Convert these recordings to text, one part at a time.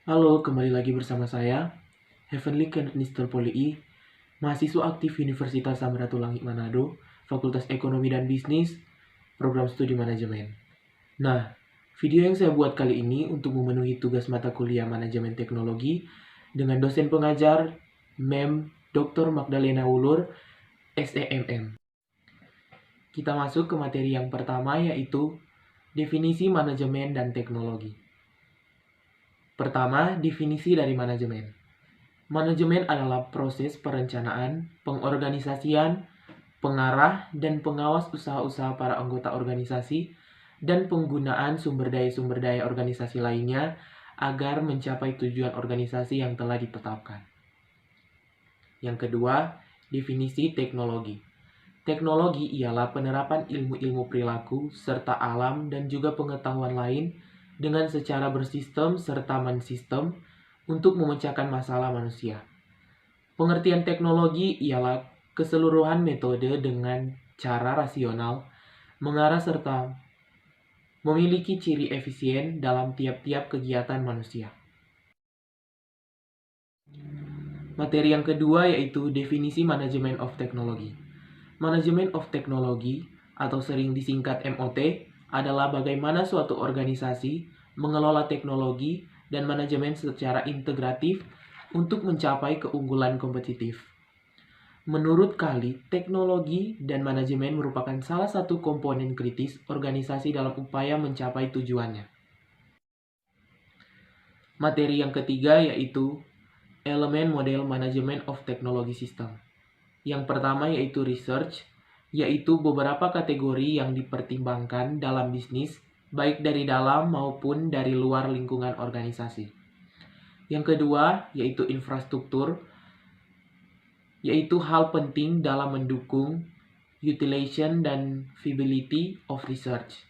Halo, kembali lagi bersama saya, Heavenly Kenister Poli, mahasiswa aktif Universitas Samratulangi Manado, Fakultas Ekonomi dan Bisnis, Program Studi Manajemen. Nah, video yang saya buat kali ini untuk memenuhi tugas mata kuliah Manajemen Teknologi dengan dosen pengajar MEM Dr. Magdalena Wulur, SEMM. Kita masuk ke materi yang pertama, yaitu definisi manajemen dan teknologi. Pertama, definisi dari manajemen. Manajemen adalah proses perencanaan, pengorganisasian, pengarah, dan pengawas usaha-usaha para anggota organisasi dan penggunaan sumber daya organisasi lainnya agar mencapai tujuan organisasi yang telah ditetapkan. Yang kedua, definisi teknologi. Teknologi ialah penerapan ilmu-ilmu perilaku serta alam dan juga pengetahuan lain dengan secara bersistem serta mensistem untuk memecahkan masalah manusia. Pengertian teknologi ialah keseluruhan metode dengan cara rasional, mengarah serta memiliki ciri efisien dalam tiap-tiap kegiatan manusia. Materi yang kedua yaitu definisi Management of Technology. Management of Technology atau sering disingkat MOT adalah bagaimana suatu organisasi mengelola teknologi dan manajemen secara integratif untuk mencapai keunggulan kompetitif. Menurut Kali, teknologi dan manajemen merupakan salah satu komponen kritis organisasi dalam upaya mencapai tujuannya. Materi yang ketiga yaitu elemen model Management of Technology System. Yang pertama yaitu research, yaitu beberapa kategori yang dipertimbangkan dalam bisnis, baik dari dalam maupun dari luar lingkungan organisasi. Yang kedua yaitu infrastruktur, yaitu hal penting dalam mendukung utilization dan viability of research.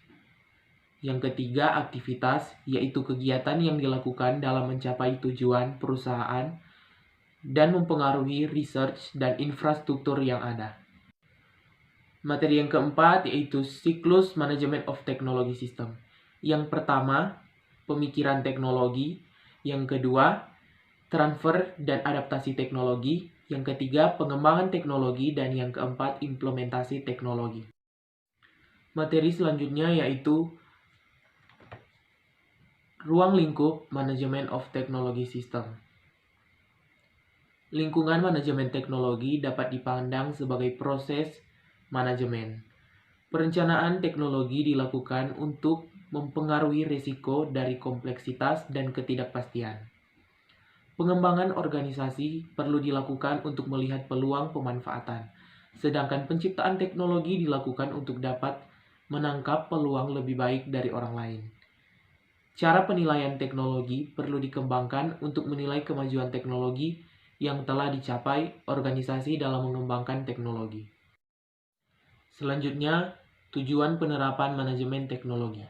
Yang ketiga aktivitas, yaitu kegiatan yang dilakukan dalam mencapai tujuan perusahaan dan mempengaruhi research dan infrastruktur yang ada. Materi yang keempat yaitu siklus Management of Technology System. Yang pertama, pemikiran teknologi. Yang kedua, transfer dan adaptasi teknologi. Yang ketiga, pengembangan teknologi. Dan yang keempat, implementasi teknologi. Materi selanjutnya yaitu ruang lingkup Management of Technology System. Lingkungan manajemen teknologi dapat dipandang sebagai proses manajemen. Perencanaan teknologi dilakukan untuk mempengaruhi risiko dari kompleksitas dan ketidakpastian. Pengembangan organisasi perlu dilakukan untuk melihat peluang pemanfaatan, sedangkan penciptaan teknologi dilakukan untuk dapat menangkap peluang lebih baik dari orang lain. Cara penilaian teknologi perlu dikembangkan untuk menilai kemajuan teknologi yang telah dicapai organisasi dalam mengembangkan teknologi. Selanjutnya, tujuan penerapan manajemen teknologi.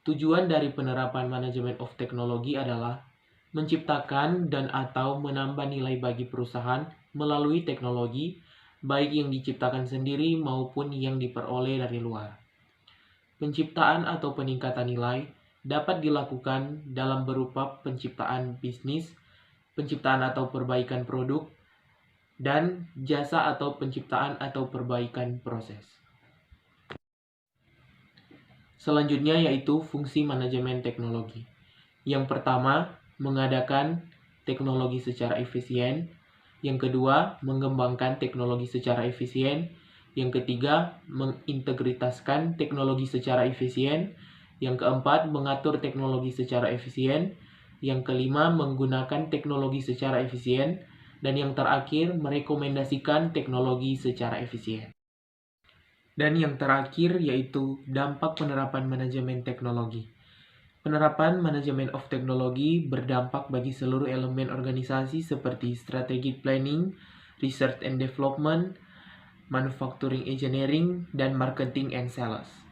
Tujuan dari penerapan manajemen of teknologi adalah menciptakan dan atau menambah nilai bagi perusahaan melalui teknologi, baik yang diciptakan sendiri maupun yang diperoleh dari luar. Penciptaan atau peningkatan nilai dapat dilakukan dalam berupa penciptaan bisnis, penciptaan atau perbaikan produk, dan jasa atau penciptaan atau perbaikan proses. Selanjutnya yaitu fungsi manajemen teknologi. Yang pertama, mengadakan teknologi secara efisien. Yang kedua, mengembangkan teknologi secara efisien. Yang ketiga, mengintegritaskan teknologi secara efisien. Yang keempat, mengatur teknologi secara efisien. Yang kelima, menggunakan teknologi secara efisien. Dan yang terakhir, merekomendasikan teknologi secara efisien. Dan yang terakhir yaitu dampak penerapan manajemen teknologi. Penerapan manajemen of teknologi berdampak bagi seluruh elemen organisasi seperti strategic planning, research and development, manufacturing engineering, dan marketing and sales.